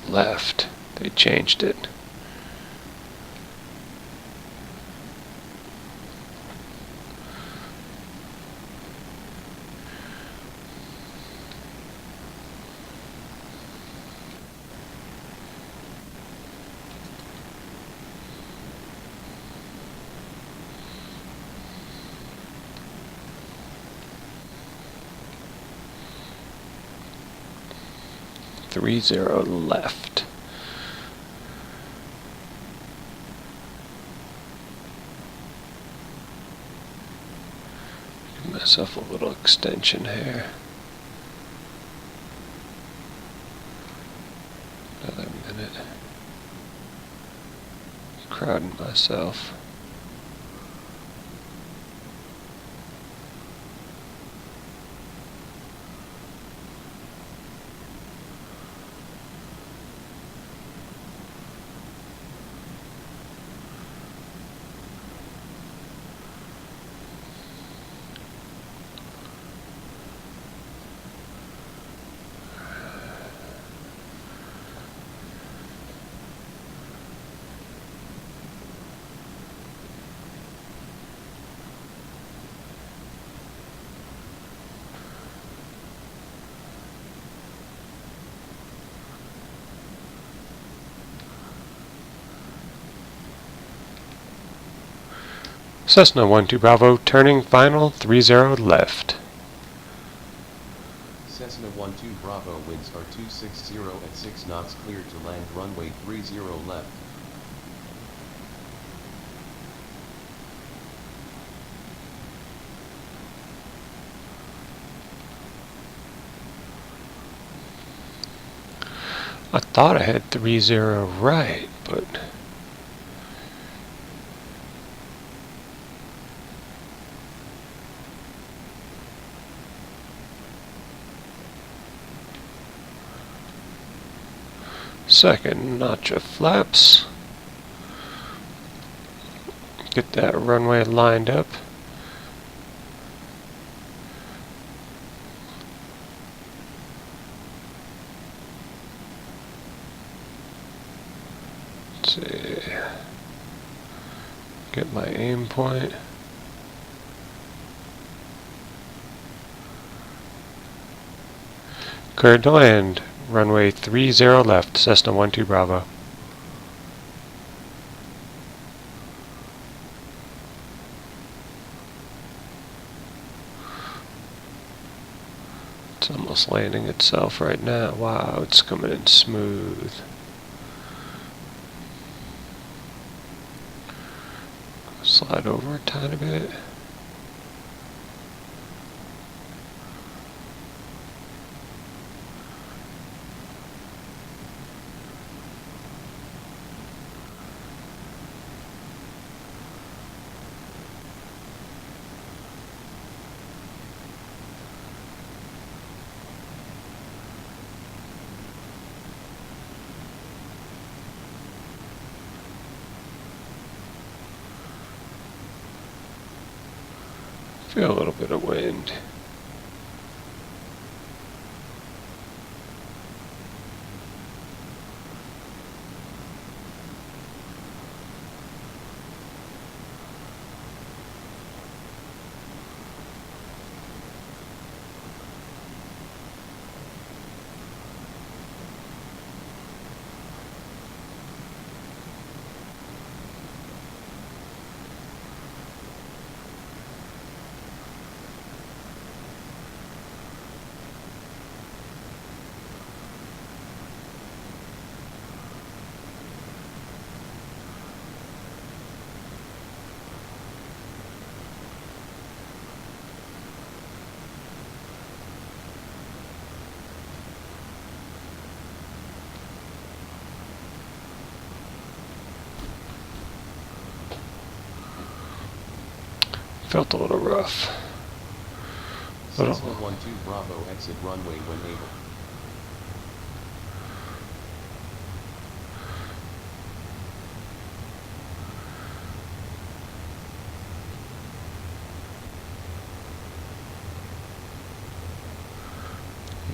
Left. They changed it. 30 left. Give myself a little extension here. Another minute. Crowding myself. Cessna 12 Bravo, turning final 30 left. Cessna 12 Bravo, winds are 260 at 6 knots, cleared to land runway 30 left. I thought I had 30 right, but second notch of flaps. Get that runway lined up. Let's see. Get my aim point. Cleared to land. Runway 30 left, Cessna 12 Bravo. It's almost landing itself right now. Wow, it's coming in smooth. Slide over a tiny bit. Feel a little bit of wind. Felt a little rough. Cessna 12 Bravo, exit runway when able.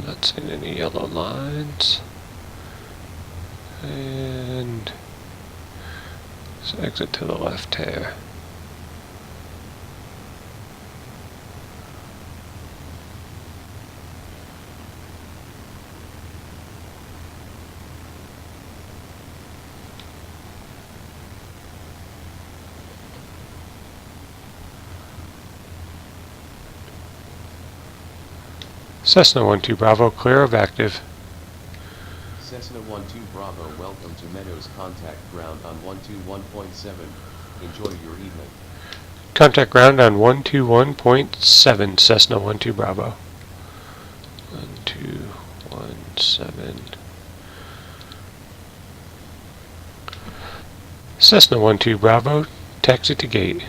Not seeing any yellow lines. And let's exit to the left here. Cessna 12 Bravo, clear of active. Cessna 12 Bravo, welcome to Meadows Contact Ground on 121.7. Enjoy your evening. Contact ground on 121.7, Cessna 12 Bravo. 1217. Cessna 12 Bravo, taxi to gate.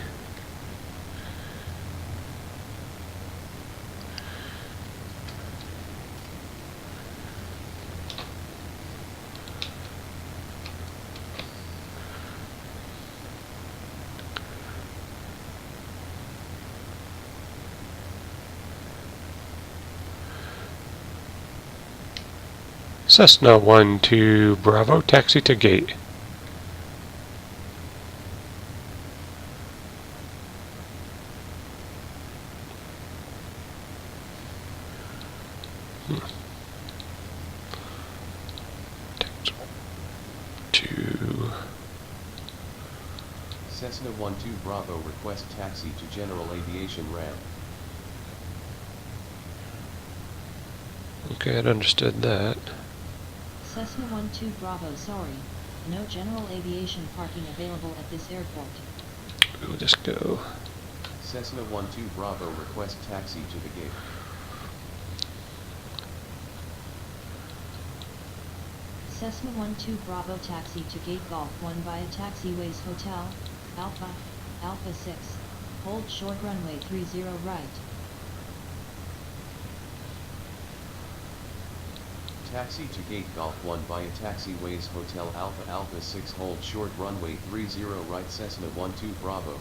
Cessna 12 Bravo, taxi to gate. Cessna 12 Bravo, request taxi to General Aviation ramp. Okay, I'd understood that. Cessna 12 Bravo, sorry. No general aviation parking available at this airport. We'll just go. Cessna 12 Bravo, request taxi to the gate. Cessna 12 Bravo, taxi to Gate Golf 1 via Taxiways Hotel, Alpha 6. Hold short runway 30 right. Taxi to Gate Golf 1 via Taxiways Hotel Alpha 6, hold short runway 30 right. Cessna 12 Bravo.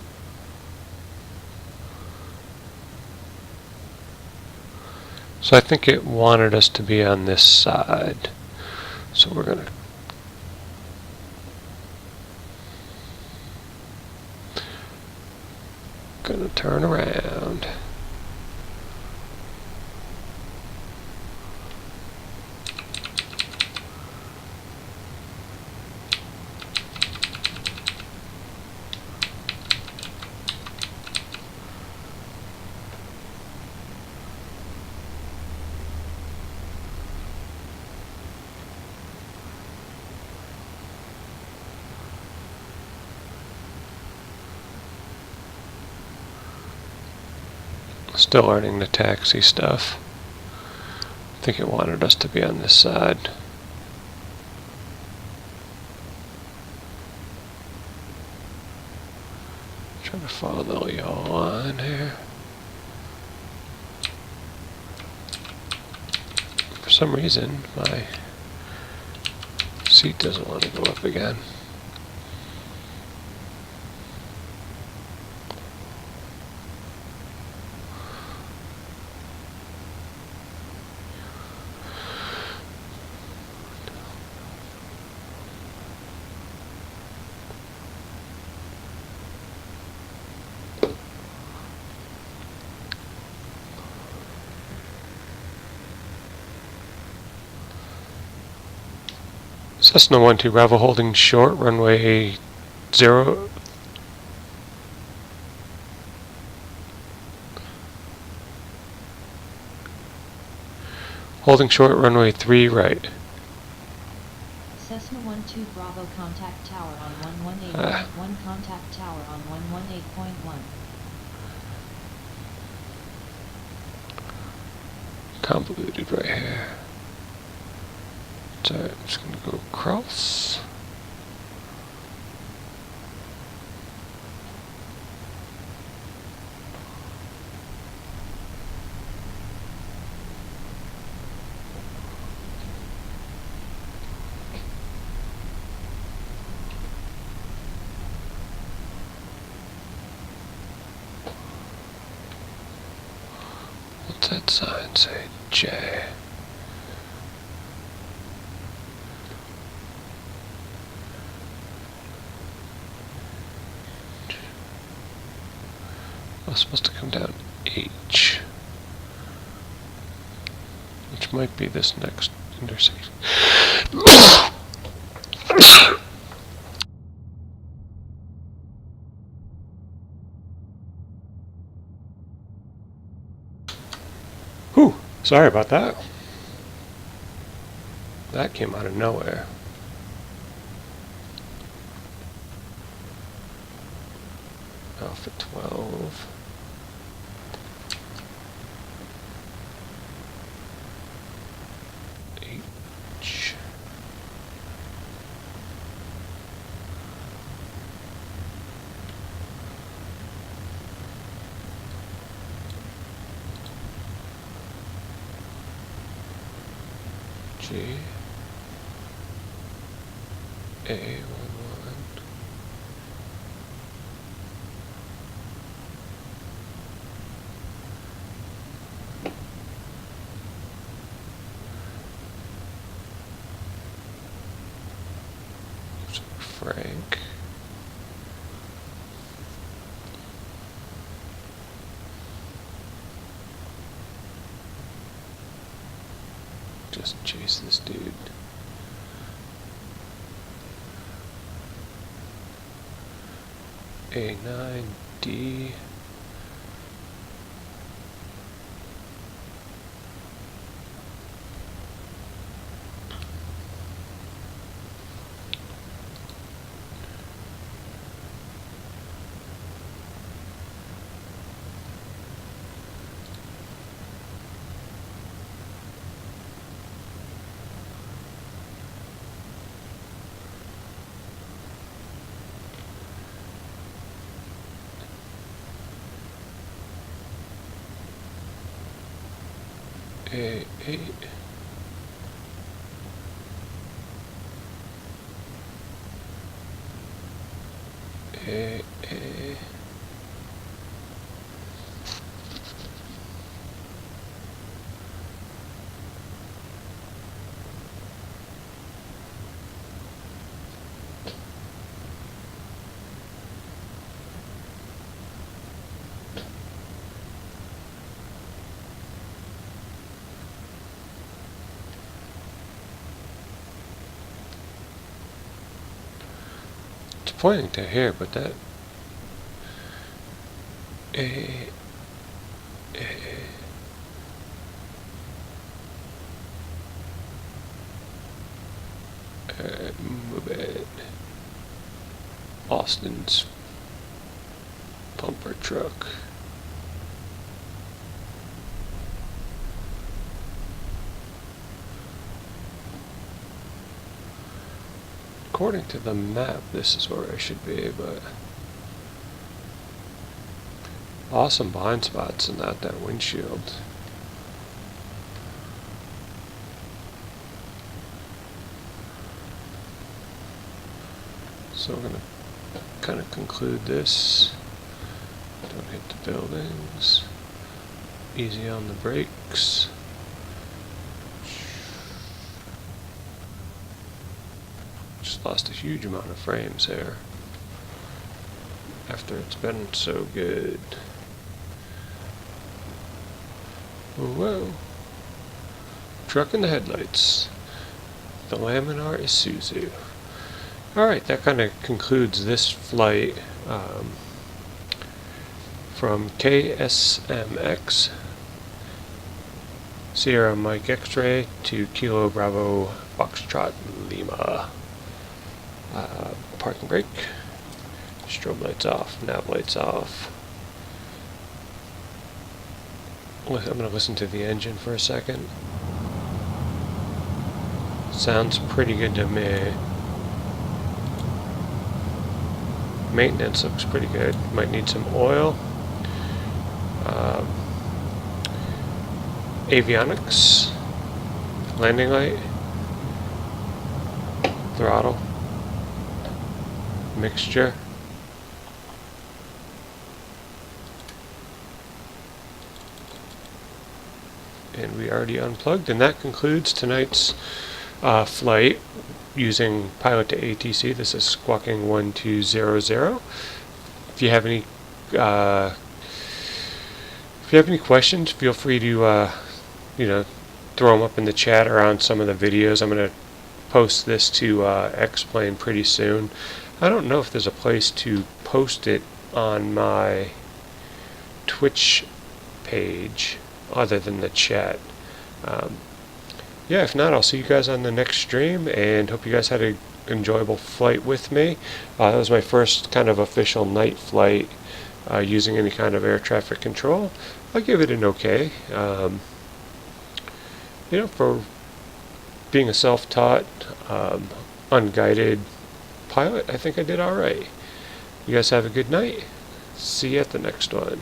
So I think it wanted us to be on this side. So we're gonna turn around. Still learning the taxi stuff. I think it wanted us to be on this side. Trying to follow y'all on here. For some reason, my seat doesn't want to go up again. Cessna 12 Bravo, holding short, runway 0. Holding short, runway 3 right. Cessna 12 Bravo, contact tower on 118.1, contact tower on 118.1. Convoluted right here. So I'm just going to go across. What's that sign say? J. I was supposed to come down H, which might be this next intersection. Whew, sorry about that. That came out of nowhere. Alpha 12. H. G. A11. Frank. Just chase this dude. A9D. A8. A. It's pointing to here, but that A. Move it. Austin's pumper truck. According to the map, this is where I should be, but awesome blind spots and not that windshield. So we're gonna kind of conclude this. Don't hit the buildings. Easy on the brakes. Just lost a huge amount of frames there after it's been so good. Whoa. Truck in the headlights. The Laminar Isuzu. Alright, that kind of concludes this flight from KSMX Sierra Mike X-Ray to Kilo Bravo Foxtrot Lima. Parking brake, strobe lights off, nav lights off. I'm going to listen to the engine for a second. Sounds pretty good to me. Maintenance looks pretty good. Might need some oil. Avionics, landing light, throttle, mixture. And we already unplugged, and that concludes tonight's flight using Pilot to ATC. This is Squawking 1200. If you have any questions, feel free to throw them up in the chat or on some of the videos. I'm going to post this to X-Plane pretty soon. I don't know if there's a place to post it on my Twitch page other than the chat. yeah, if not, I'll see you guys on the next stream, and hope you guys had an enjoyable flight with me. That was my first kind of official night flight using any kind of air traffic control. I'll give it an okay. You know, for being a self-taught, unguided pilot, I think I did alright. You guys have a good night. See you at the next one.